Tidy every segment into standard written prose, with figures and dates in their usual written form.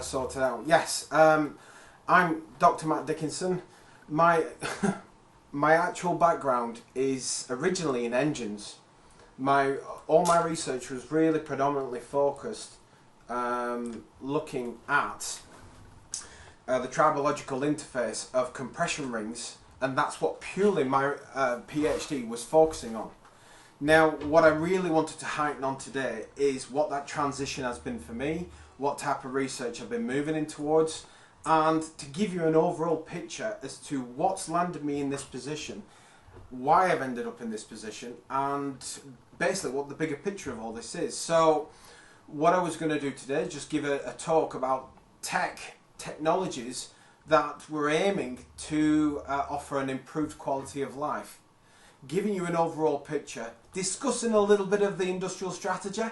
sorted out. Yes, I'm Dr. Matt Dickinson. My my actual background is originally in engines. All my research was really predominantly focused looking at the tribological interface of compression rings, and that's what purely my PhD was focusing on. Now, what I really wanted to heighten on today is what that transition has been for me, what type of research I've been moving in towards, and to give you an overall picture as to what's landed me in this position, why I've ended up in this position, and basically what the bigger picture of all this is. So what I was going to do today is just give a talk about technologies that we're aiming to offer an improved quality of life, giving you an overall picture, discussing a little bit of the industrial strategy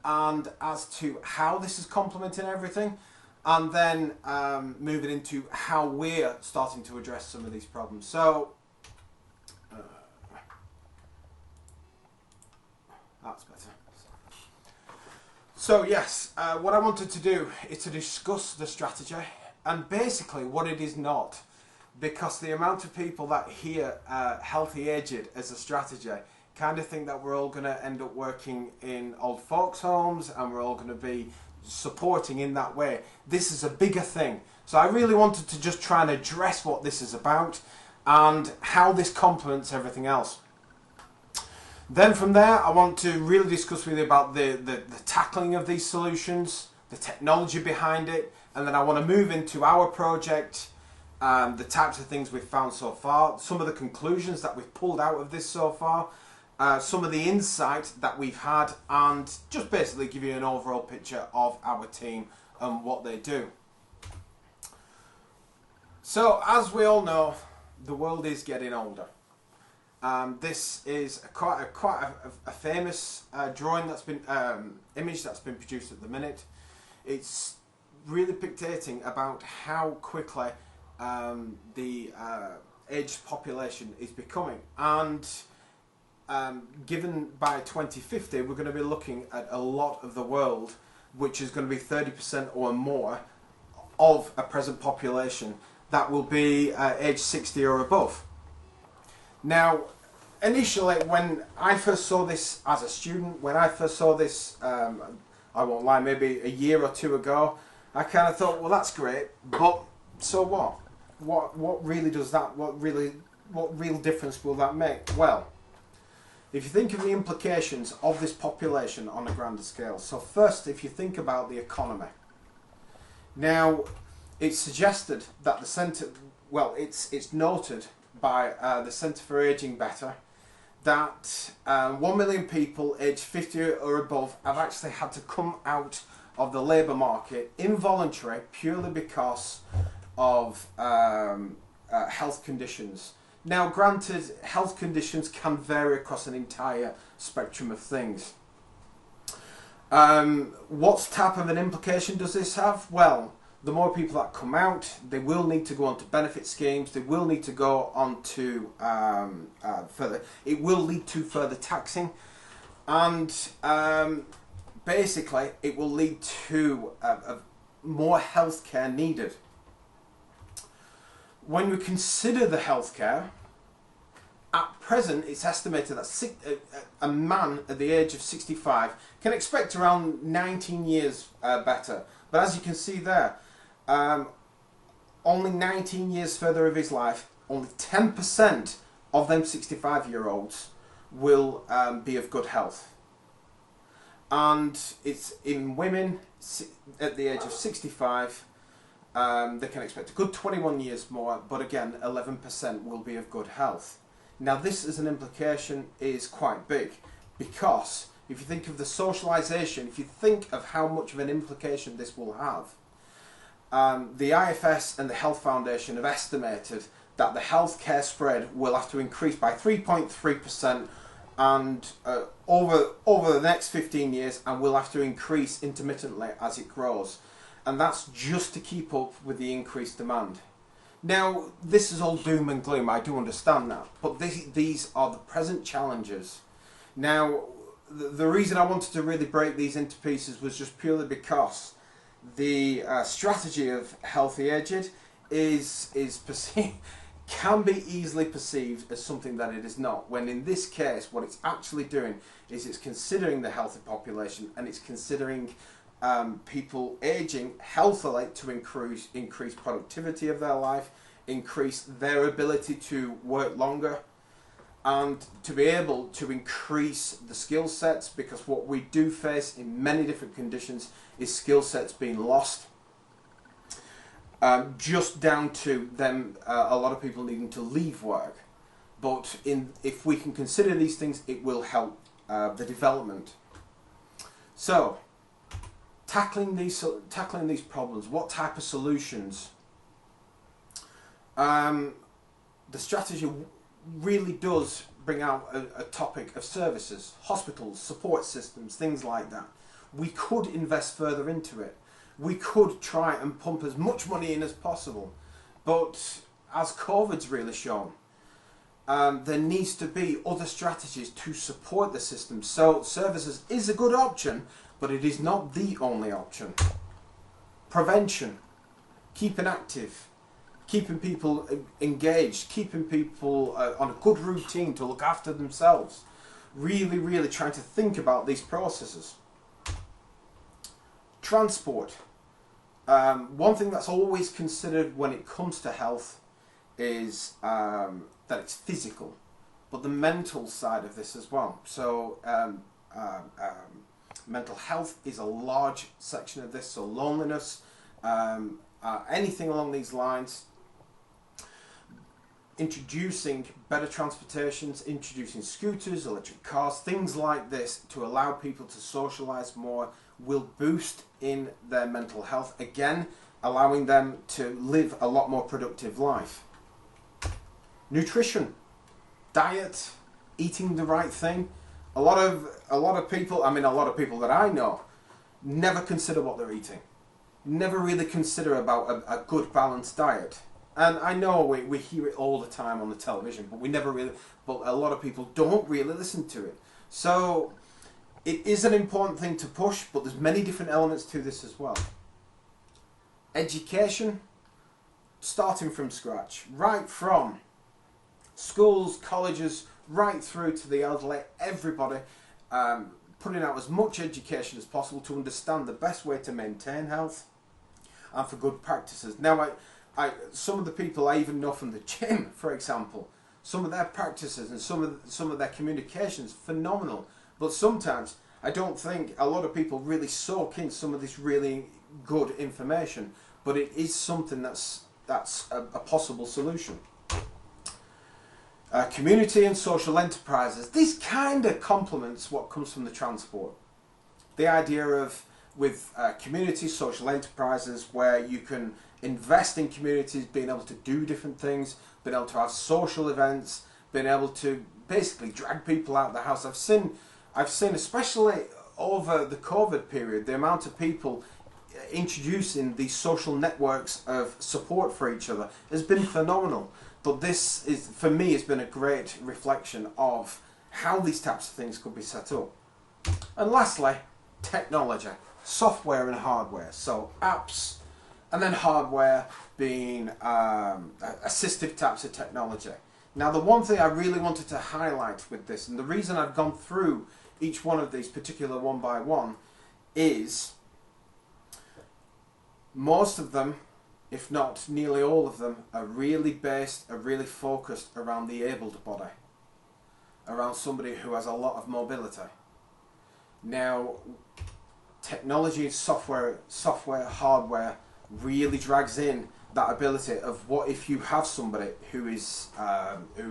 and as to how this is complementing everything, and then moving into how we're starting to address some of these problems. So that's better. So yes, what I wanted to do is to discuss the strategy and basically what it is not, because the amount of people that hear healthy aged as a strategy kind of think that we're all going to end up working in old folks homes and we're all going to be supporting in that way. This is a bigger thing. So I really wanted to just try and address what this is about and how this complements everything else. Then from there, I want to really discuss with you about the tackling of these solutions, the technology behind it, and then I want to move into our project, the types of things we've found so far, some of the conclusions that we've pulled out of this so far, some of the insight that we've had, and just basically give you an overall picture of our team and what they do. So, as we all know, the world is getting older. This is quite a famous drawing that's been image that's been produced at the minute. It's really dictating about how quickly the aged population is becoming, and given by 2050 we're going to be looking at a lot of the world, which is going to be 30% or more of a present population that will be age 60 or above. Now, initially, when I first saw this as a student, when I first saw this, I won't lie, maybe a year or two ago, I kind of thought, well, that's great, but so what? What really does that? What real difference will that make? Well, if you think of the implications of this population on a grander scale. So first, if you think about the economy. Now, it's suggested that the centre, well, it's noted by the Centre for Ageing Better that 1 million people aged 50 or above have actually had to come out of the labour market involuntary, purely because of health conditions. Now, granted, health conditions can vary across an entire spectrum of things. What type of an implication does this have? Well, the more people that come out, they will need to go on to benefit schemes, they will need to go on to further, it will lead to further taxing, and basically it will lead to more healthcare needed. When we consider the healthcare, at present it's estimated that a man at the age of 65 can expect around 19 years better. But as you can see there, only 19 years further of his life, only 10% of them 65-year-olds will be of good health. And it's in women at the age of 65, they can expect a good 21 years more, but again 11% will be of good health. Now, this as an implication is quite big, because if you think of the socialisation, if you think of how much of an implication this will have, the IFS and the Health Foundation have estimated that the healthcare spread will have to increase by 3.3% and over the next 15 years, and will have to increase intermittently as it grows. And that's just to keep up with the increased demand. Now, this is all doom and gloom, I do understand that, but these are the present challenges. Now, the reason I wanted to really break these into pieces was just purely because the strategy of healthy aged is perceived, can be easily perceived as something that it is not, when in this case what it's actually doing is it's considering the healthy population, and it's considering people aging healthily to increase productivity of their life, increase their ability to work longer, and to be able to increase the skill sets, because what we do face in many different conditions is skill sets being lost. Just down to them, a lot of people needing to leave work. But if we can consider these things, it will help the development. So, tackling these problems, what type of solutions? The strategy really does bring out a topic of services, hospitals, support systems, things like that. We could invest further into it. We could try and pump as much money in as possible. But as COVID's really shown, there needs to be other strategies to support the system. So services is a good option, but it is not the only option. Prevention, keeping active, keeping people engaged, keeping people on a good routine to look after themselves. Really, really trying to think about these processes. Transport. One thing that's always considered when it comes to health is that it's physical, but the mental side of this as well. So mental health is a large section of this, so loneliness, anything along these lines. Introducing better transportations, introducing scooters, electric cars, things like this to allow people to socialise more will boost in their mental health, again allowing them to live a lot more productive life. Nutrition, diet, eating the right thing. A lot of people, a lot of people that I know, never consider what they're eating, never really consider about a good balanced diet. And I know we hear it all the time on the television, but but a lot of people don't really listen to it. So it is an important thing to push, but there's many different elements to this as well. Education, starting from scratch, right from schools, colleges, right through to the elderly, everybody, putting out as much education as possible to understand the best way to maintain health and for good practices. Now, some of the people I even know from the gym, for example, some of their practices and some of their communications, phenomenal. But sometimes I don't think a lot of people really soak in some of this really good information. But it is something that's a possible solution. Community and social enterprises. This kind of complements what comes from the transport. The idea of with community, social enterprises, where you can invest in communities, being able to do different things, being able to have social events, being able to basically drag people out of the house. I've seen especially over the COVID period, the amount of people introducing these social networks of support for each other has been phenomenal. But this is, for me, has been a great reflection of how these types of things could be set up. And lastly, technology, software and hardware. So apps, and then hardware being assistive types of technology. Now, the one thing I really wanted to highlight with this, and the reason I've gone through each one of these particular one by one, is most of them, if not nearly all of them, are really focused around the abled body, around somebody who has a lot of mobility. Now, technology, software, hardware really drags in that ability of what if you have somebody who is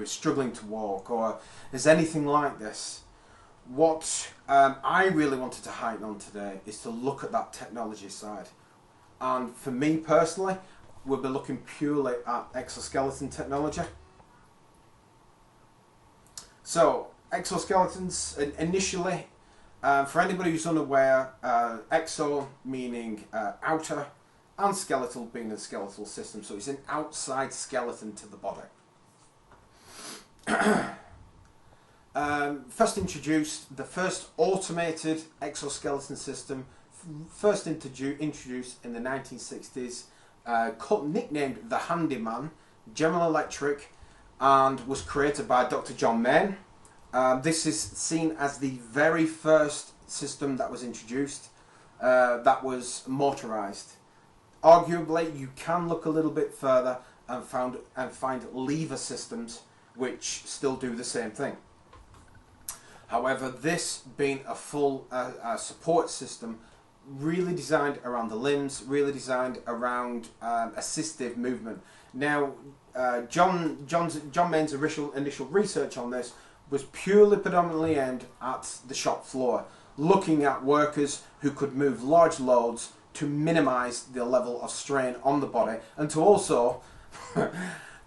struggling to walk or is anything like this. What I really wanted to heighten on today is to look at that technology side. And for me personally, we'll be looking purely at exoskeleton technology. So, exoskeletons, initially, for anybody who's unaware, exo meaning outer, and skeletal being the skeletal system, so it's an outside skeleton to the body. First introduced, the first automated exoskeleton system first introduced in the 1960s, nicknamed the Handyman, General Electric, and was created by Dr. John Main. This is seen as the very first system that was introduced that was motorized. Arguably, you can look a little bit further and find lever systems which still do the same thing. However, this being a full support system, really designed around the limbs, really designed around assistive movement. Now, John Main's initial research on this was purely predominantly aimed at the shop floor, looking at workers who could move large loads to minimise the level of strain on the body, and to also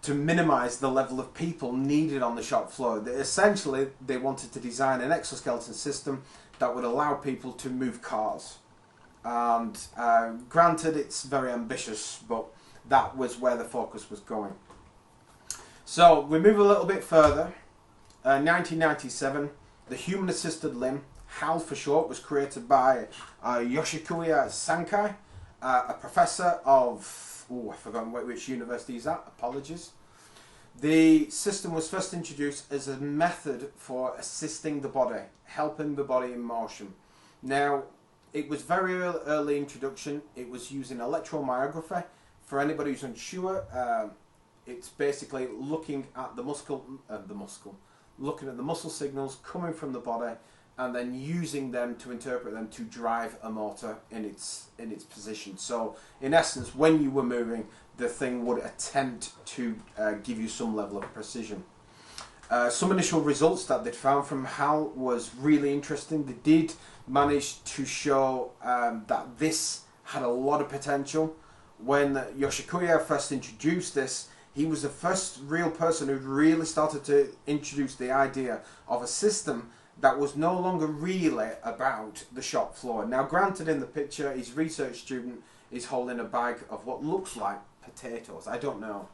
to minimise the level of people needed on the shop floor. Essentially, they wanted to design an exoskeleton system that would allow people to move cars. And granted, it's very ambitious, but that was where the focus was going. So we move a little bit further. 1997, the human assisted limb, HAL for short, was created by Yoshikuya Sankai, a professor of, I've forgotten which university he's at, apologies. The system was first introduced as a method for assisting the body, helping the body in motion. Now, it was very early introduction. It was using electromyography. For anybody who's unsure, it's basically looking at looking at the muscle signals coming from the body, and then using them to interpret them to drive a motor in its position. So in essence, when you were moving, the thing would attempt to give you some level of precision. Some initial results that they'd found from HAL was really interesting. They did manage to show that this had a lot of potential. When Yoshikuya first introduced this, he was the first real person who really started to introduce the idea of a system that was no longer really about the shop floor. Now, granted, in the picture, his research student is holding a bag of what looks like potatoes. I don't know.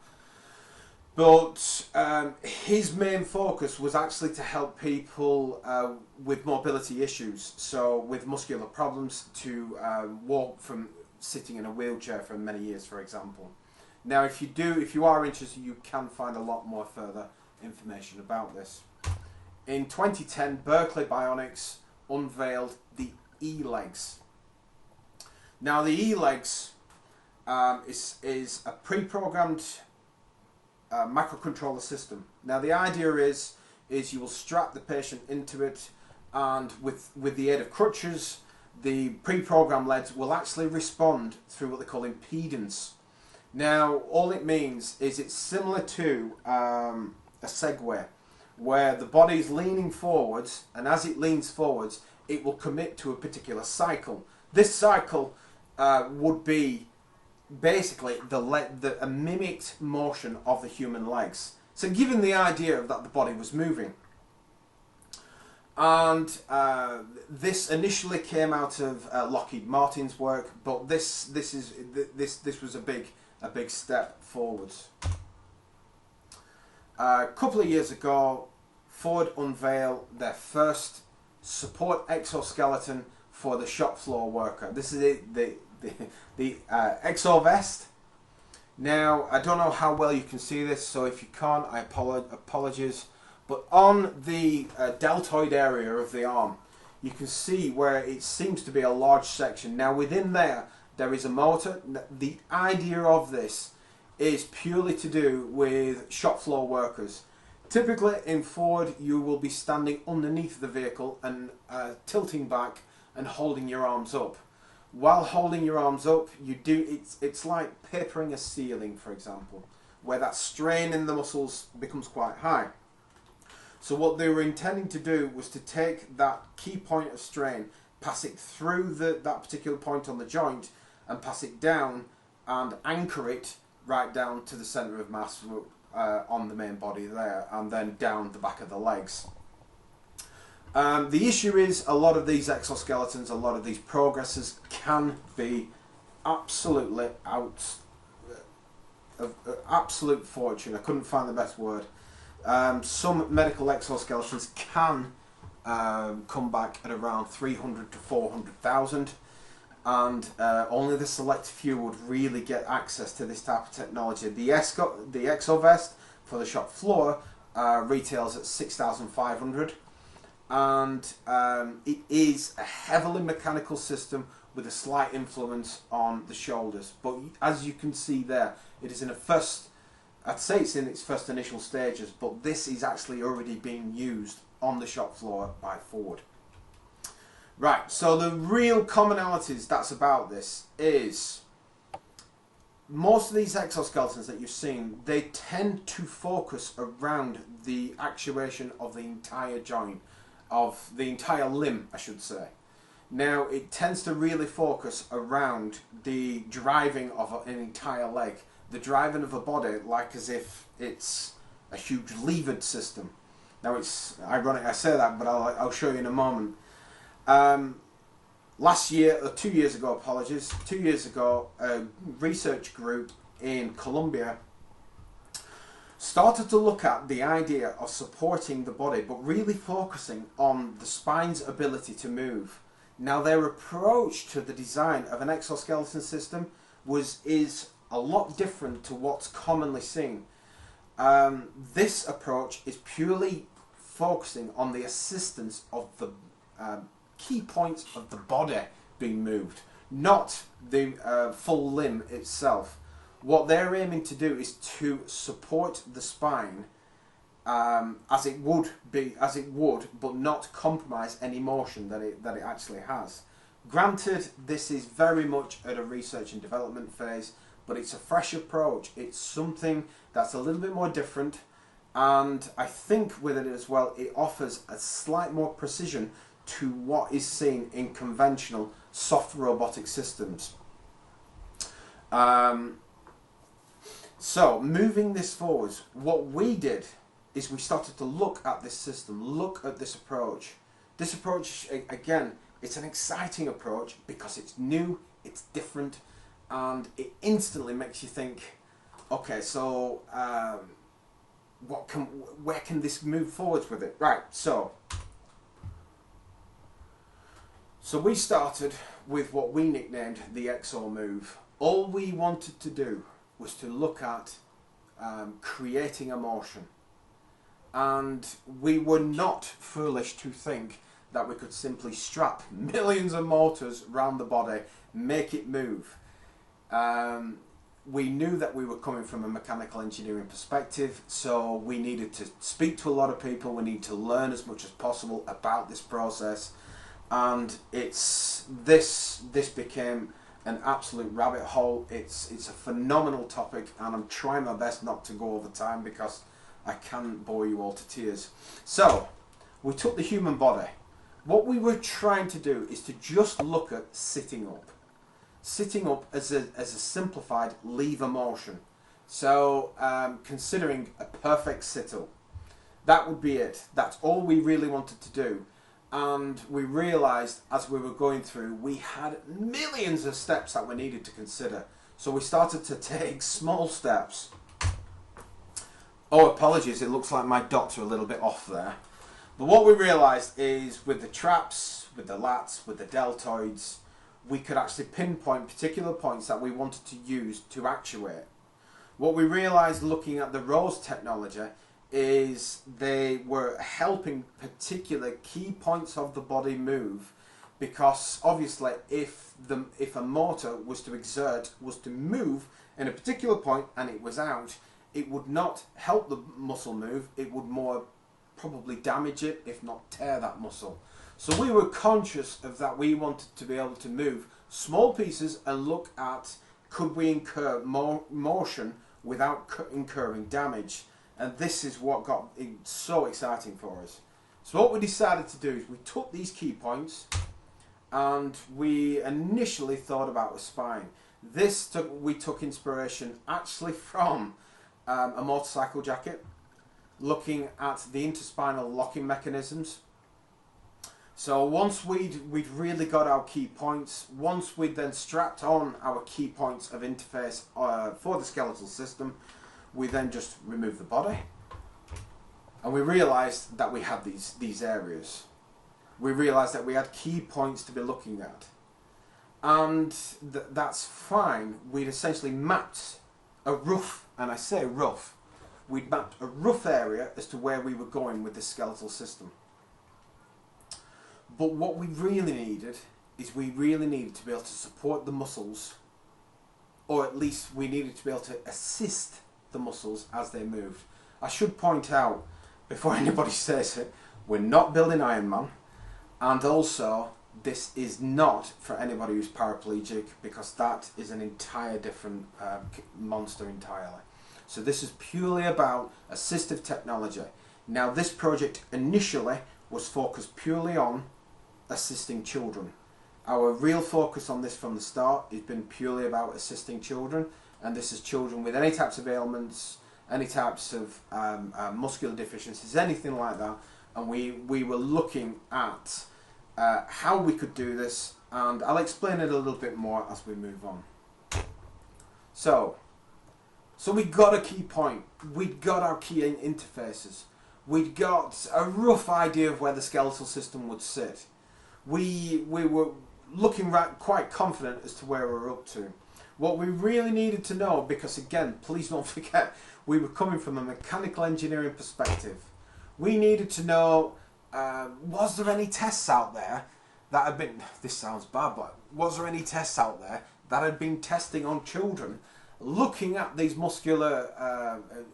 But his main focus was actually to help people with mobility issues. So with muscular problems, to walk from sitting in a wheelchair for many years, for example. Now, if you are interested, you can find a lot more further information about this. In 2010, Berkeley Bionics unveiled the E-Legs. Now, the E-Legs is a pre-programmed microcontroller system. Now, the idea is you will strap the patient into it, and with the aid of crutches, the pre-programmed legs will actually respond through what they call impedance. Now, all it means is it's similar to a Segway, where the body is leaning forwards, and as it leans forwards, it will commit to a particular cycle. This cycle would be basically a mimicked motion of the human legs. So given the idea of that the body was moving. And this initially came out of Lockheed Martin's work, but this was a big step forwards. A couple of years ago, Ford unveiled their first support exoskeleton for the shop floor worker. This is the exo-vest. Now, I don't know how well you can see this, so if you can't, I apologize. But on the deltoid area of the arm, you can see where it seems to be a large section. Now, within there is a motor. The idea of this is purely to do with shop floor workers. Typically in Ford, you will be standing underneath the vehicle and tilting back and holding your arms up. While holding your arms up, it's like papering a ceiling, for example, where that strain in the muscles becomes quite high. So what they were intending to do was to take that key point of strain, pass it through that particular point on the joint, and pass it down and anchor it right down to the centre of mass on the main body there, and then down the back of the legs. The issue is a lot of these exoskeletons, a lot of these progressors can be absolutely absolute fortune. I couldn't find the best word. Some medical exoskeletons can come back at around 300 to 400,000. and only the select few would really get access to this type of technology. The Exovest for the shop floor retails at 6,500, and it is a heavily mechanical system with a slight influence on the shoulders. But as you can see there, it is in a first, I'd say it's in its first initial stages, but this is actually already being used on the shop floor by Ford. Right, so the real commonalities that's about this is most of these exoskeletons that you've seen, they tend to focus around the actuation of the entire joint, of the entire limb, I should say. Now, it tends to really focus around the driving of an entire leg, the driving of a body, like as if it's a huge levered system. Now, it's ironic I say that, but I'll show you in a moment. Last year, or 2 years ago, apologies, 2 years ago, a research group in Colombia started to look at the idea of supporting the body, but really focusing on the spine's ability to move. Now, their approach to the design of an exoskeleton system is a lot different to what's commonly seen. This approach is purely focusing on the assistance of the key points of the body being moved, not the full limb itself. What they're aiming to do is to support the spine as it would, but not compromise any motion that it actually has. Granted, this is very much at a research and development phase, but it's a fresh approach. It's something that's a little bit more different, and I think with it as well, it offers a slight more precision to what is seen in conventional soft robotic systems. So moving this forwards, what we did is we started to look at this system, look at this approach. This approach, again, it's an exciting approach because it's new, it's different, and it instantly makes you think, okay, so where can this move forwards with it? Right, so we started with what we nicknamed the Exo Move. All we wanted to do was to look at creating a motion. And we were not foolish to think that we could simply strap millions of motors around the body, make it move. We knew that we were coming from a mechanical engineering perspective, so we needed to speak to a lot of people, we need to learn as much as possible about this process, and this became an absolute rabbit hole. It's a phenomenal topic, and I'm trying my best not to go over time because I can bore you all to tears. So we took the human body. What we were trying to do is to just look at sitting up. Sitting up as a simplified lever motion. So considering a perfect sit-up. That would be it. That's all we really wanted to do. And we realised as we were going through, we had millions of steps that we needed to consider. So we started to take small steps. Oh, apologies, it looks like my dots are a little bit off there. But what we realised is with the traps, with the lats, with the deltoids, we could actually pinpoint particular points that we wanted to use to actuate. What we realised looking at the ROSE technology is they were helping particular key points of the body move, because obviously if a motor was to move in a particular point and it was out, it would not help the muscle move, it would more probably damage it, if not tear that muscle. So we were conscious of that. We wanted to be able to move small pieces and look at could we incur more motion without incurring damage. And this is what got it so exciting for us. So what we decided to do is we took these key points and we initially thought about the spine. We took inspiration actually from a motorcycle jacket, looking at the interspinal locking mechanisms. So once we'd really got our key points, once we'd then strapped on our key points of interface for the skeletal system, we then just removed the body, and we realised that we had these areas. We realised that we had key points to be looking at. and that's fine. We'd essentially mapped a rough, and I say rough, we'd mapped a rough area as to where we were going with the skeletal system. But what we really needed is we really needed to be able to support the muscles, or at least we needed to be able to assist the muscles as they moved. I should point out, before anybody says it, we're not building Iron Man, and also this is not for anybody who's paraplegic, because that is an entire different monster entirely. So this is purely about assistive technology. Now this project initially was focused purely on assisting children. Our real focus on this from the start has been purely about assisting children, and this is children with any types of ailments, any types of muscular deficiencies, anything like that. And we were looking at how we could do this, and I'll explain it a little bit more as we move on. So we got a key point, we'd got our key interfaces, we'd got a rough idea of where the skeletal system would sit. We were looking quite confident as to where we're up to. What we really needed to know, because again, please don't forget, we were coming from a mechanical engineering perspective. We needed to know, was there any tests out there that had been, this sounds bad, but was there any tests out there that had been testing on children, looking at these muscular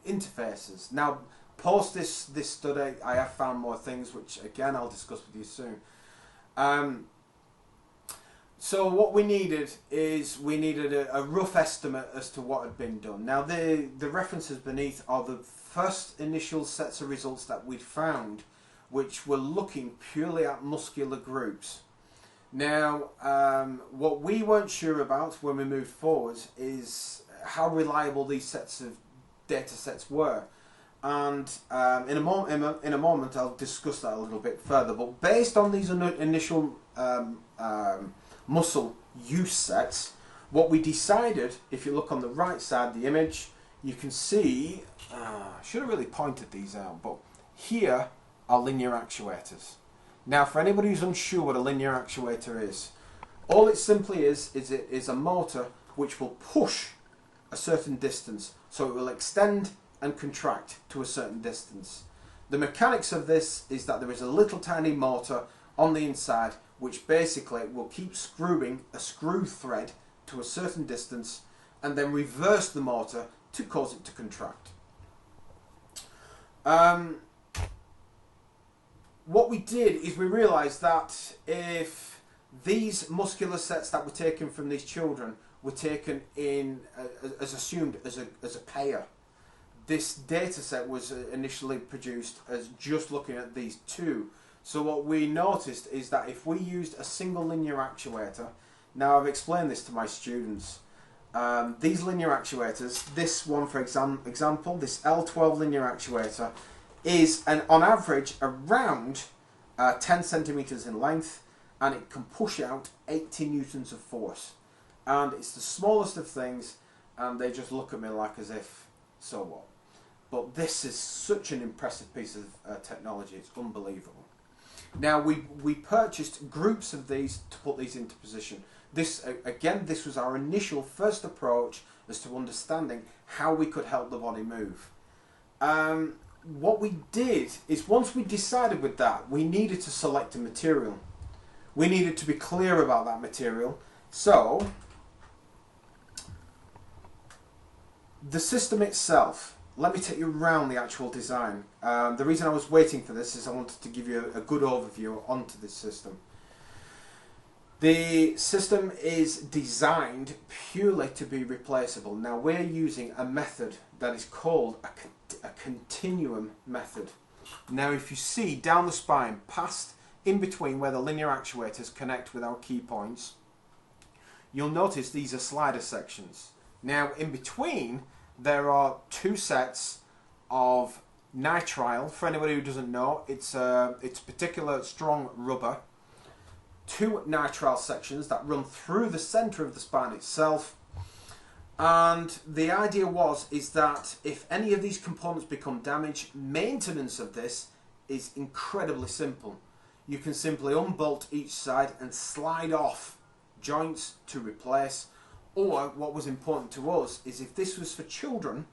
interfaces? Now, post this study, I have found more things, which again, I'll discuss with you soon. So what we needed is a rough estimate as to what had been done. Now the references beneath are the first initial sets of results that we'd found, which were looking purely at muscular groups. Now what we weren't sure about when we moved forward is how reliable these sets of data sets were. And in a moment I'll discuss that a little bit further. But based on these initial muscle use sets, what we decided, if you look on the right side of the image, you can see, I should have really pointed these out, but here are linear actuators. Now for anybody who's unsure what a linear actuator is, all it simply is it is a motor which will push a certain distance, so it will extend and contract to a certain distance. The mechanics of this is that there is a little tiny motor on the inside which basically will keep screwing a screw thread to a certain distance and then reverse the motor to cause it to contract. What we did is we realised that if these muscular sets that were taken from these children were taken in as assumed as a pair, this data set was initially produced as just looking at these two. So what we noticed is that if we used a single linear actuator, now I've explained this to my students, these linear actuators, this one for example, this L12 linear actuator is on average around 10 centimeters in length, and it can push out 80 newtons of force. And it's the smallest of things, and they just look at me like as if, so what? But this is such an impressive piece of technology, it's unbelievable. Now we purchased groups of these to put these into position. This was our initial first approach as to understanding how we could help the body move. What we did is once we decided with that, we needed to select a material. We needed to be clear about that material. So the system itself, let me take you around the actual design. The reason I was waiting for this is I wanted to give you a good overview onto this system. The system is designed purely to be replaceable. Now we're using a method that is called a continuum method. Now if you see down the spine, past in between where the linear actuators connect with our key points, you'll notice these are slider sections. Now in between there are two sets of nitrile. For anybody who doesn't know, it's particular strong rubber. Two nitrile sections that run through the centre of the spine itself. And the idea is that if any of these components become damaged, maintenance of this is incredibly simple. You can simply unbolt each side and slide off joints to replace, or what was important to us is if this was for children,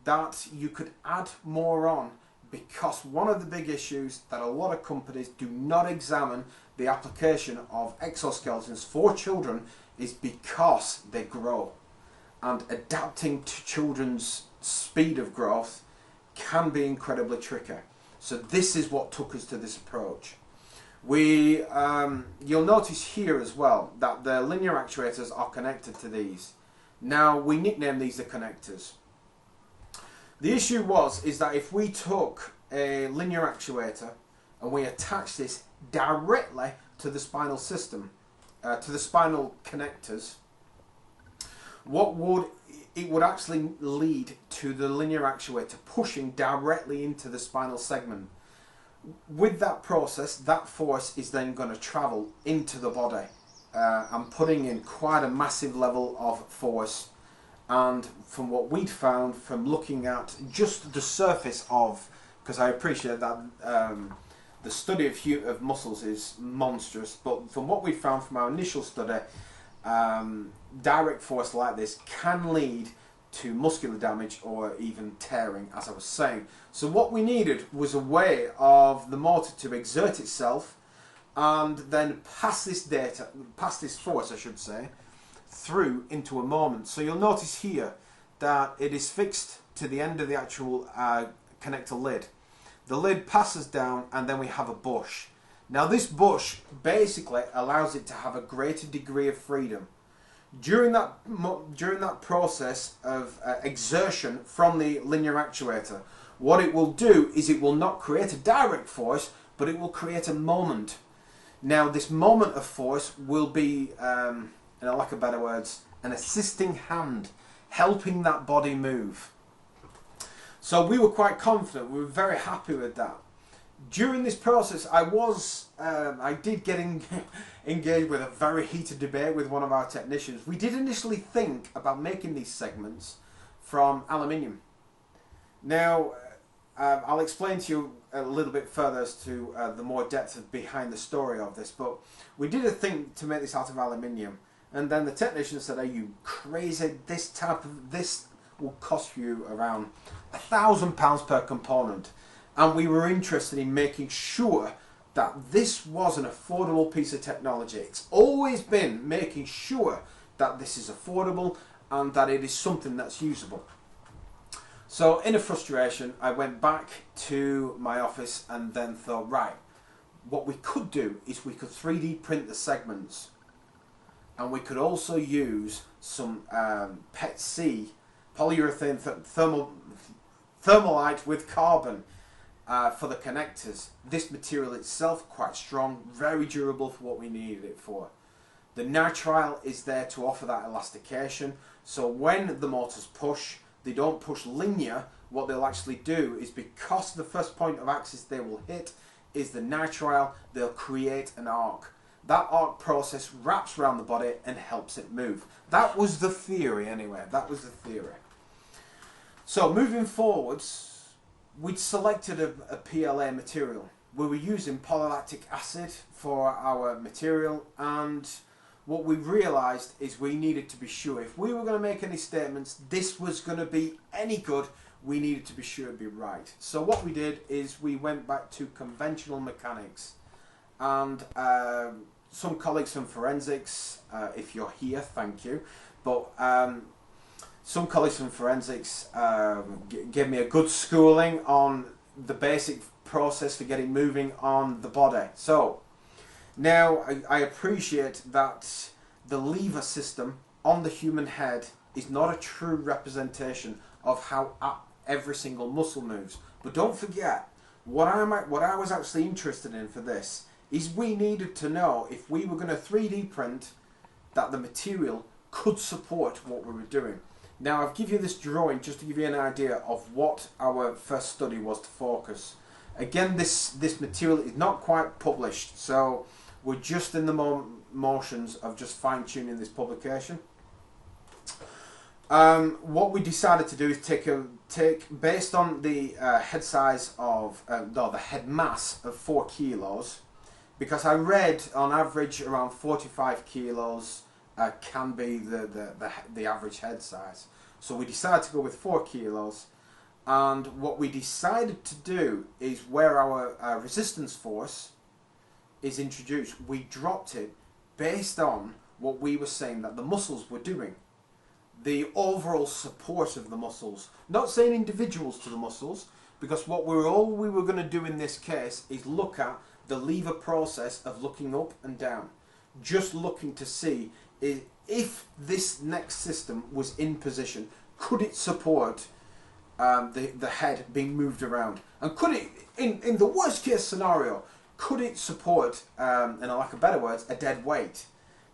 that you could add more on, because one of the big issues that a lot of companies do not examine the application of exoskeletons for children is because they grow, and adapting to children's speed of growth can be incredibly tricky. So this is what took us to this approach. You'll notice here as well that the linear actuators are connected to these. Now we nickname these the connectors. The issue is that if we took a linear actuator and we attach this directly to the spinal system, to the spinal connectors, it would actually lead to the linear actuator pushing directly into the spinal segment. With that process, that force is then going to travel into the body and putting in quite a massive level of force. And from what we'd found from looking at just the surface of, because I appreciate that the study of muscles is monstrous, but from what we found from our initial study, direct force like this can lead to muscular damage or even tearing, as I was saying. So what we needed was a way of the motor to exert itself and then pass this force, I should say, through into a moment. So you'll notice here that it is fixed to the end of the actual connector lid. The lid passes down and then we have a bush. Now this bush basically allows it to have a greater degree of freedom. During that process of exertion from the linear actuator, what it will do is it will not create a direct force, but it will create a moment. Now this moment of force will be, in a lack of better words, an assisting hand, helping that body move. So we were quite confident, we were very happy with that. During this process, I did get engaged with a very heated debate with one of our technicians. We did initially think about making these segments from aluminium. Now, I'll explain to you a little bit further as to the more depth behind the story of this, but we did a think to make this out of aluminium, and then the technician said, "Are you crazy? This will cost you around £1,000 per component." And we were interested in making sure that this was an affordable piece of technology. It's always been making sure that this is affordable and that it is something that's usable. So in a frustration, I went back to my office and then thought, right, what we could do is we could 3D print the segments, and we could also use some PET-C, polyurethane thermalite with carbon, for the connectors. This material itself quite strong, very durable for what we needed it for. The nitrile is there to offer that elastication, so when the motors push, they don't push linear. What they'll actually do is, because the first point of axis they will hit is the nitrile, they'll create an arc. That arc process wraps around the body and helps it move. That was the theory anyway, that was the theory. So moving forwards, we'd selected a PLA material. We were using polylactic acid for our material, and what we realised is we needed to be sure if we were going to make any statements, this was going to be any good, we needed to be sure it'd be right. So what we did is we went back to conventional mechanics, and some colleagues from forensics, if you're here, thank you, but some colleagues from forensics gave me a good schooling on the basic process for getting moving on the body. So now I appreciate that the lever system on the human head is not a true representation of how every single muscle moves. But don't forget, what I was actually interested in for this is we needed to know if we were going to 3D print that the material could support what we were doing. Now I've given you this drawing just to give you an idea of what our first study was to focus. Again, this material is not quite published, so we're just in the motions of just fine-tuning this publication. What we decided to do is take based on the head size of the head mass of 4 kilos, because I read on average around 45 kilos can be the average head size. So we decided to go with 4 kilos, and what we decided to do is where our resistance force is introduced, we dropped it based on what we were saying that the muscles were doing. The overall support of the muscles. Not saying individuals to the muscles, because all we were going to do in this case is look at the lever process of looking up and down. Just looking to see if this next system was in position, could it support the head being moved around? And could it, in the worst case scenario, could it support, in a lack of better words, a dead weight?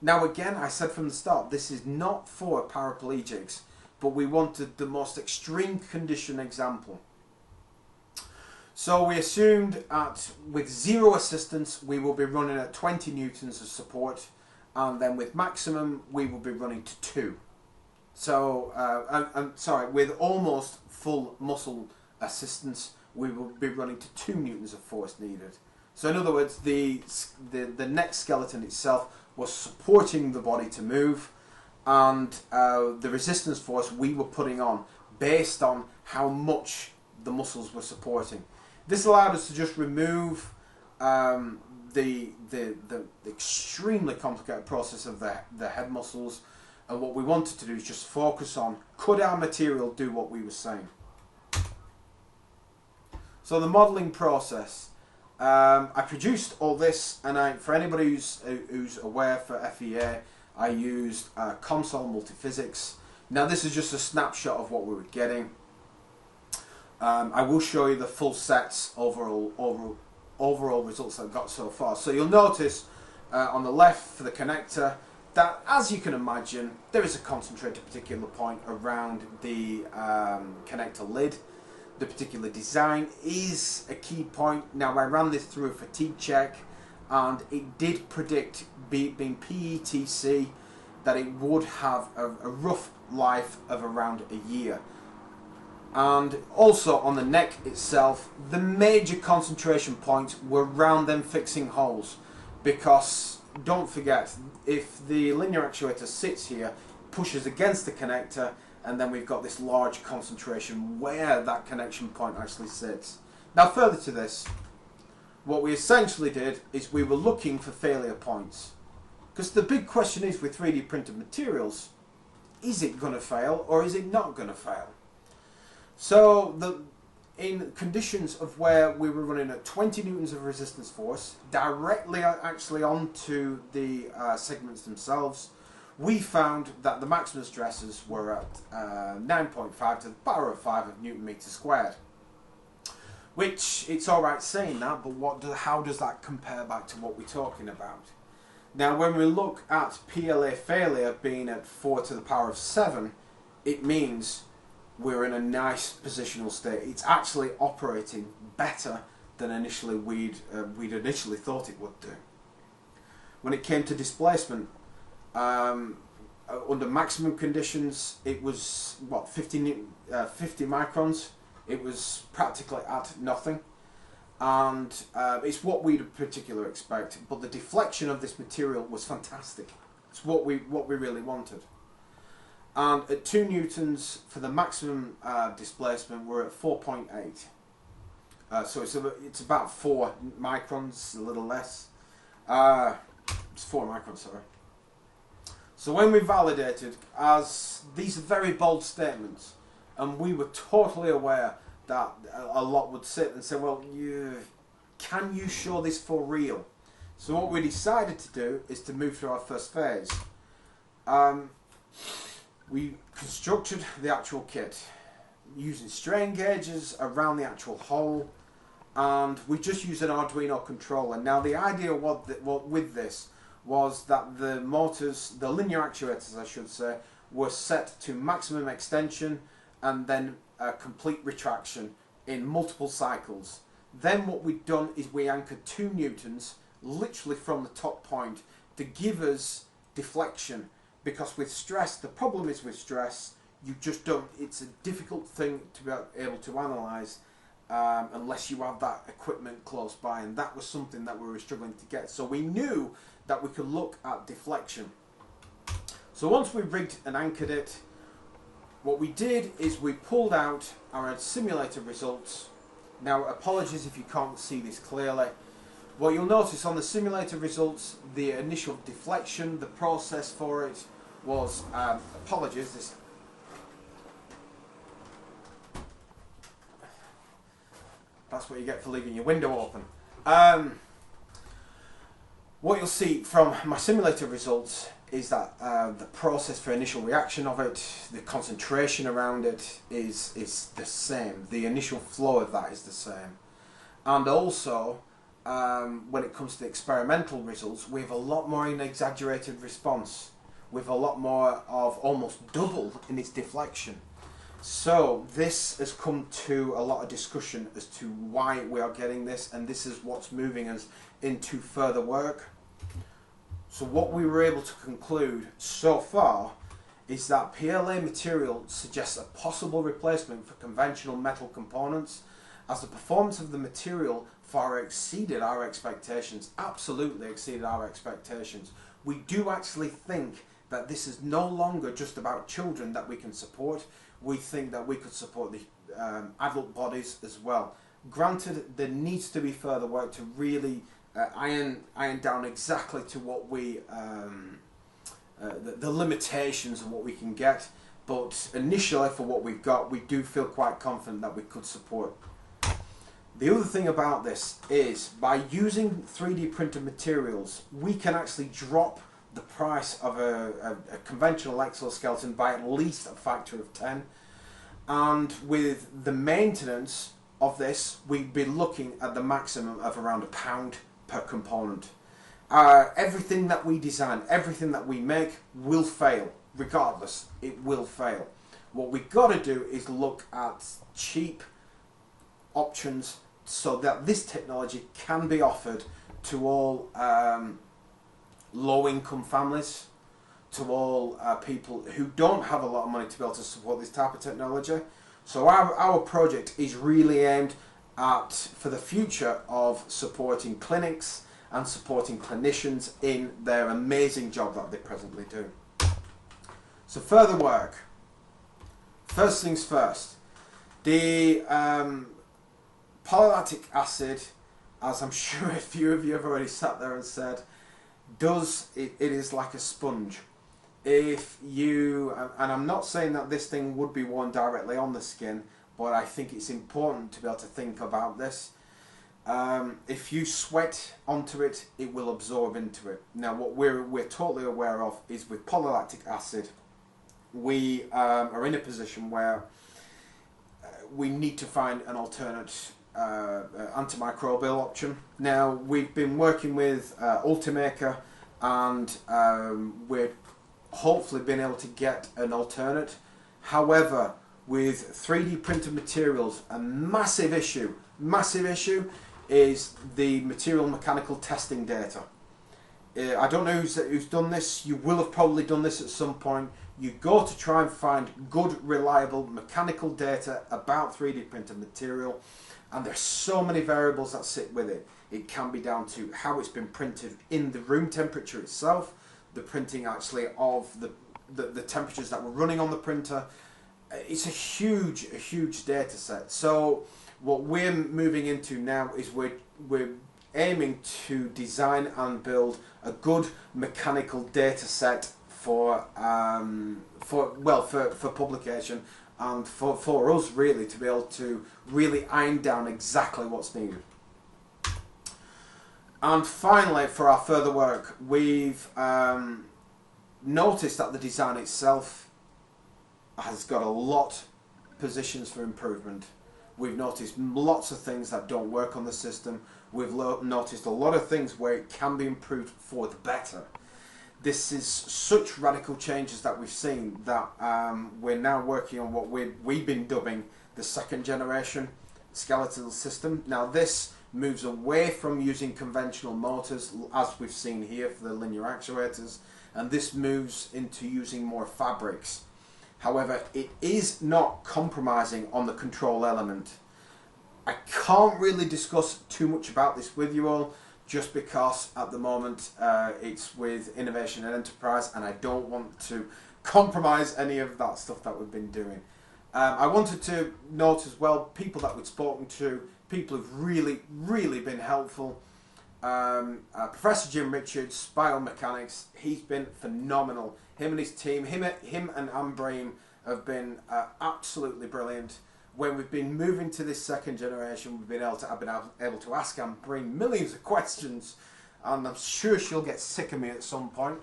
Now again, I said from the start, this is not for paraplegics, but we wanted the most extreme condition example. So we assumed with 0 assistance, we will be running at 20 newtons of support, and then with maximum, we will be running to 2. So, I'm sorry, with almost full muscle assistance, we will be running to 2 newtons of force needed. So in other words, the neck skeleton itself was supporting the body to move, and the resistance force we were putting on based on how much the muscles were supporting. This allowed us to just remove the extremely complicated process of the head muscles, and what we wanted to do is just focus on, could our material do what we were saying? So the modelling process. I produced all this, and for anybody who's aware, for FEA, I used console multiphysics. Now this is just a snapshot of what we were getting. I will show you the full sets overall results I've got so far. So you'll notice on the left for the connector that, as you can imagine, there is a concentrated particular point around the connector lid. The particular design is a key point. Now I ran this through a fatigue check, and it did predict, being PETC, that it would have a rough life of around a year. And also on the neck itself, the major concentration points were around them fixing holes, because don't forget, if the linear actuator sits here, pushes against the connector, and then we've got this large concentration where that connection point actually sits. Now further to this, what we essentially did is we were looking for failure points, because the big question is with 3D printed materials, is it going to fail or is it not going to fail? So in conditions of where we were running at 20 newtons of resistance force directly actually onto the segments themselves, we found that the maximum stresses were at 9.5 to the power of 5 of newton meter squared. Which, it's alright saying that, but how does that compare back to what we're talking about? Now when we look at PLA failure being at 4 to the power of 7, it means we're in a nice positional state. It's actually operating better than initially we'd initially thought it would do. When it came to displacement, under maximum conditions, it was what, 50 microns. It was practically at nothing, and it's what we'd particularly expect. But the deflection of this material was fantastic. It's what we really wanted. And at 2 newtons for the maximum displacement, we're at 4.8. So it's about 4 microns, a little less. It's 4 microns, sorry. So when we validated, as these are very bold statements, and we were totally aware that a lot would sit and say, well, can you show this for real? So what we decided to do is to move through our first phase. We constructed the actual kit using strain gauges around the actual hole, and we just used an Arduino controller. Now the idea with this was that the motors, the linear actuators I should say, were set to maximum extension and then complete retraction in multiple cycles. Then what we've done is we anchored 2 newtons literally from the top point to give us deflection, because with stress, the problem is with stress, you just don't, it's a difficult thing to be able to analyse, unless you have that equipment close by, and that was something that we were struggling to get. So we knew that we could look at deflection. So once we rigged and anchored it, what we did is we pulled out our simulator results. Now, apologies if you can't see this clearly. What you'll notice on the simulator results, the initial deflection, the process for it was, apologies, this, that's what you get for leaving your window open. What you'll see from my simulator results is that the process for initial reaction of it, the concentration around it is the same. The initial flow of that is the same. And also, when it comes to the experimental results, we have a lot more in exaggerated response. We have a lot more of almost double in its deflection. So this has come to a lot of discussion as to why we are getting this, and this is what's moving us into further work. So what we were able to conclude so far is that PLA material suggests a possible replacement for conventional metal components, as the performance of the material far exceeded our expectations, absolutely exceeded our expectations. We do actually think that this is no longer just about children that we can support. We think that we could support the adult bodies as well. Granted, there needs to be further work to really iron down exactly to what we the limitations of what we can get, but initially for what we've got, we do feel quite confident that we could support. The other thing about this is, by using 3D printed materials, we can actually drop the price of a conventional exoskeleton by at least a factor of 10, and with the maintenance of this, we'd be looking at the maximum of around £1 per component. Everything that we design, everything that we make will fail. Regardless, it will fail. What we've got to do is look at cheap options so that this technology can be offered to all low-income families, to all people who don't have a lot of money to be able to support this type of technology. So our project is really aimed at, for the future, of supporting clinics and supporting clinicians in their amazing job that they presently do. So further work. First things first, the polylactic acid, as I'm sure a few of you have already sat there and said, it is like a sponge. If you, and I'm not saying that this thing would be worn directly on the skin, but I think it's important to be able to think about this. If you sweat onto it, it will absorb into it. Now, what we're totally aware of is, with polylactic acid, we are in a position where we need to find an alternate antimicrobial option. Now, we've been working with Ultimaker, and we're hopefully been able to get an alternate. However, with 3D printed materials, a massive issue is the material mechanical testing data. I don't know who's done this. You will have probably done this at some point. You go to try and find good, reliable mechanical data about 3D printed material, and there's so many variables that sit with it. It can be down to how it's been printed in the room temperature itself, the printing actually of the temperatures that were running on the printer. It's a huge data set. So what we're moving into now is we're aiming to design and build a good mechanical data set for publication, and for us really to be able to really iron down exactly what's needed. And finally, for our further work, we've noticed that the design itself has got a lot of positions for improvement. We've noticed lots of things that don't work on the system. We've noticed a lot of things where it can be improved for the better. This is such radical changes that we've seen that we're now working on what we've been dubbing the second generation skeletal system. Now, this moves away from using conventional motors, as we've seen here for the linear actuators, and this moves into using more fabrics. However, it is not compromising on the control element. I can't really discuss too much about this with you all, just because at the moment it's with Innovation and Enterprise, and I don't want to compromise any of that stuff that we've been doing. I wanted to note as well people that we've spoken to, people who've really been helpful. Professor Jim Richards, biomechanics, he's been phenomenal. Him and his team, him and Ambrame have been absolutely brilliant. When we've been moving to this second generation, I've been able to ask Ambrame millions of questions, and I'm sure she'll get sick of me at some point.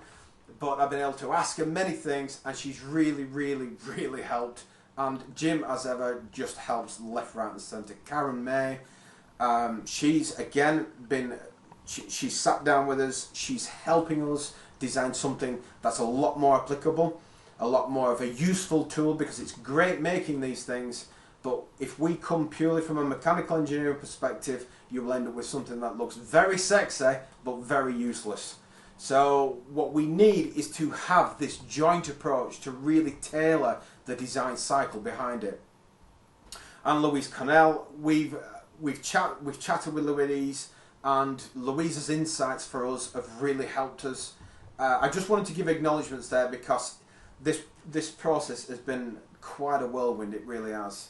But I've been able to ask her many things, and she's really helped. And Jim, as ever, just helps left, right, and centre. Karen May, she's again been. She's sat down with us. She's helping us design something that's a lot more applicable, a lot more of a useful tool, because it's great making these things. But if we come purely from a mechanical engineering perspective, you will end up with something that looks very sexy but very useless. So what we need is to have this joint approach to really tailor the design cycle behind it. And Louise Connell, we've chatted with Louise, and Louise's insights for us have really helped us. I just wanted to give acknowledgements there, because this process has been quite a whirlwind, it really has.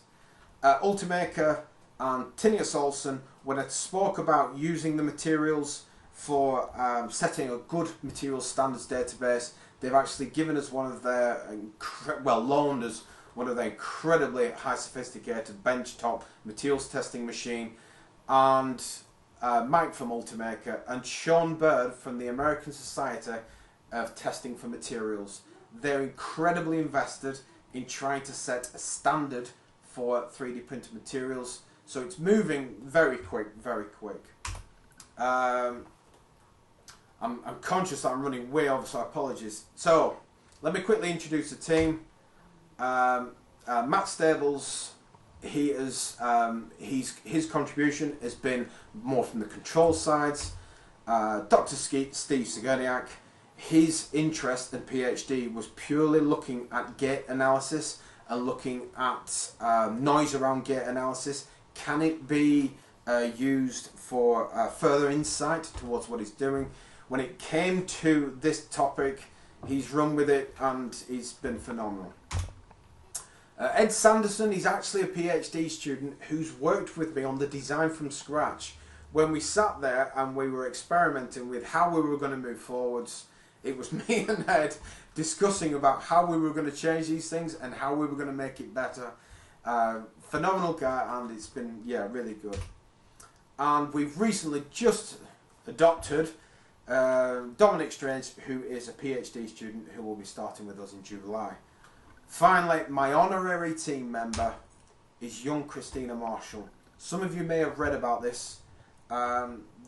Ultimaker and Tinius Olsen, when I spoke about using the materials for setting a good materials standards database, they've actually given us one of their, loaned us one of their incredibly high sophisticated benchtop materials testing machine, and Mike from Ultimaker and Sean Bird from the American Society of Testing for Materials. They're incredibly invested in trying to set a standard for 3D printed materials, so it's moving very quick. I'm conscious that I'm running way over, so apologies. So let me quickly introduce the team. Matt Stables, his contribution has been more from the control sides. Dr. Steve Sigurniak, his interest and PhD was purely looking at gate analysis and looking at noise around gate analysis. Can it be used for further insight towards what he's doing? When it came to this topic, he's run with it and he's been phenomenal. Ed Sanderson, he's actually a PhD student who's worked with me on the design from scratch. When we sat there and we were experimenting with how we were going to move forwards, it was me and Ed discussing about how we were going to change these things and how we were going to make it better. Phenomenal guy, and it's been, yeah, really good. And we've recently just adopted Dominic Strange, who is a PhD student who will be starting with us in July. Finally, my honorary team member is young Christina Marshall. Some of you may have read about this.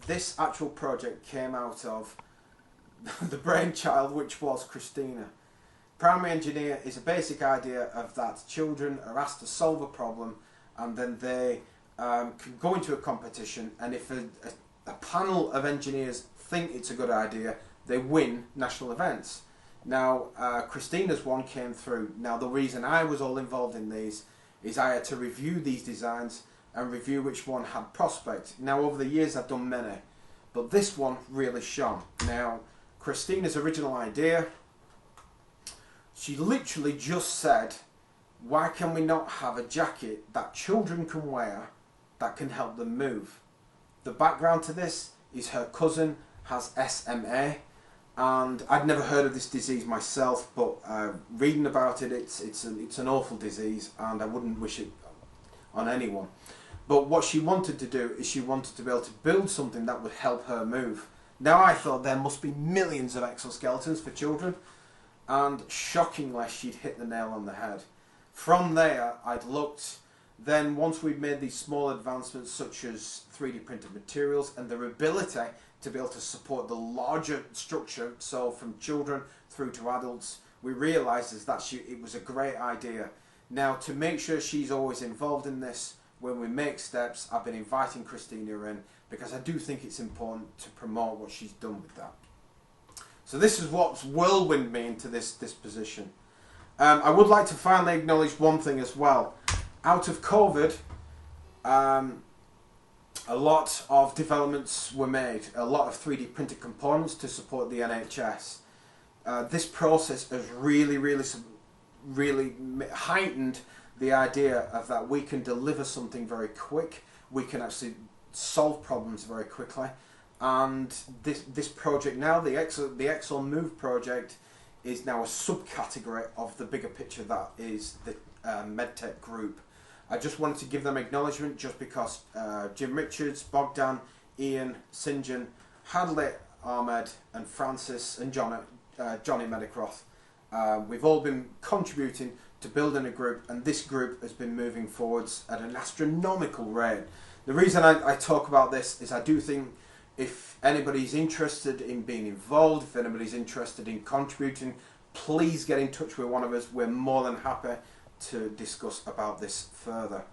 This actual project came out of the brainchild, which was Christina. Primary engineer is a basic idea of that children are asked to solve a problem, and then they can go into a competition, and if a panel of engineers think it's a good idea, they win national events. Now, Christina's one came through. Now, the reason I was all involved in these is I had to review these designs and review which one had prospect. Now, over the years I've done many, but this one really shone. Now, Christina's original idea, she literally just said, why can we not have a jacket that children can wear that can help them move? The background to this is her cousin has SMA, and I'd never heard of this disease myself, but reading about it, it's an awful disease, and I wouldn't wish it on anyone. But what she wanted to do is she wanted to be able to build something that would help her move. Now, I thought there must be millions of exoskeletons for children, and shockingly she'd hit the nail on the head. From there I'd looked. Then once we'd made these small advancements such as 3D printed materials and their ability to be able to support the larger structure, so from children through to adults, we realised that it was a great idea. Now, to make sure she's always involved in this, when we make steps, I've been inviting Christina in because I do think it's important to promote what she's done with that. So this is what's whirlwind me into this position. I would like to finally acknowledge one thing as well. Out of COVID, a lot of developments were made, a lot of 3D printed components to support the NHS. This process has really heightened the idea of that we can deliver something very quick, we can actually solve problems very quickly, and this project now, the Exo Move project, is now a subcategory of the bigger picture that is the MedTech group. I just wanted to give them acknowledgement just because Jim Richards, Bogdan, Ian, St John, Hadley, Ahmed and Francis and Johnny Medicroft, we've all been contributing to building a group, and this group has been moving forwards at an astronomical rate. The reason I talk about this is I do think if anybody's interested in being involved, if anybody's interested in contributing, please get in touch with one of us. We're more than happy to discuss about this further.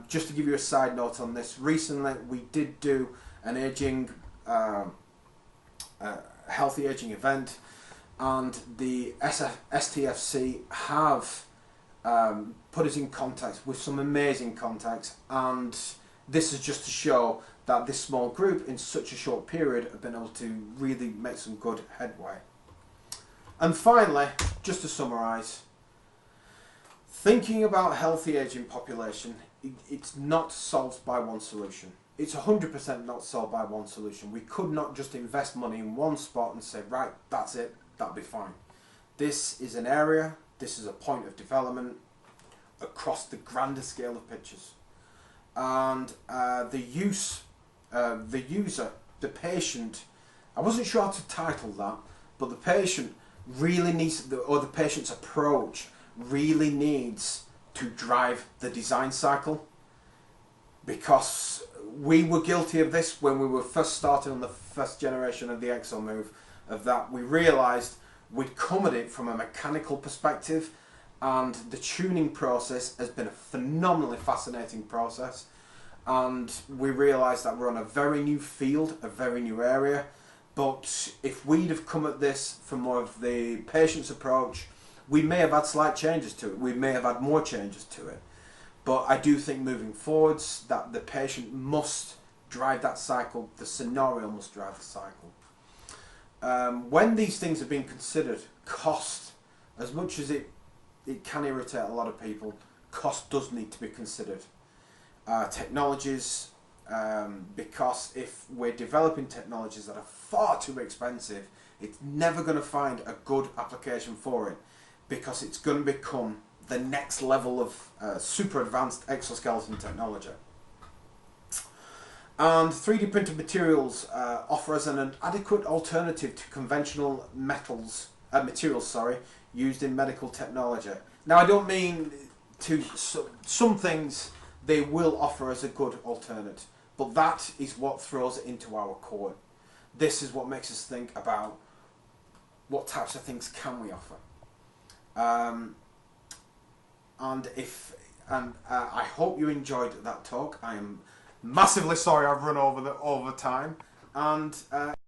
Just to give you a side note on this, recently we did do an aging, healthy aging event, and the STFC have put us in contact with some amazing contacts, and this is just to show that this small group in such a short period have been able to really make some good headway. And finally, just to summarise, thinking about healthy aging population, it's not solved by one solution. It's 100% not solved by one solution. We could not just invest money in one spot and say, right, that's it, that'll be fine. This is an area, this is a point of development across the grander scale of pictures. And the user, the patient, I wasn't sure how to title that, but the patient really needs, or the patient's approach really needs to drive the design cycle, because we were guilty of this when we were first starting on the first generation of the Exo Move, of that we realised we'd come at it from a mechanical perspective, and the tuning process has been a phenomenally fascinating process, and we realised that we're on a very new field, a very new area. But if we'd have come at this from more of the patient's approach, we may have had slight changes to it, we may have had more changes to it. But I do think moving forwards that the patient must drive that cycle, the scenario must drive the cycle. When these things are being considered, cost, as much as it can irritate a lot of people, cost does need to be considered. Technologies, because if we're developing technologies that are far too expensive, it's never going to find a good application for it, because it's going to become the next level of super advanced exoskeleton technology. And 3D printed materials offer us an adequate alternative to conventional materials used in medical technology. Now, I don't mean to some things they will offer us a good alternate, but that is what throws it into our core. This is what makes us think about what types of things can we offer. I hope you enjoyed that talk. I am massively sorry I've run over time, and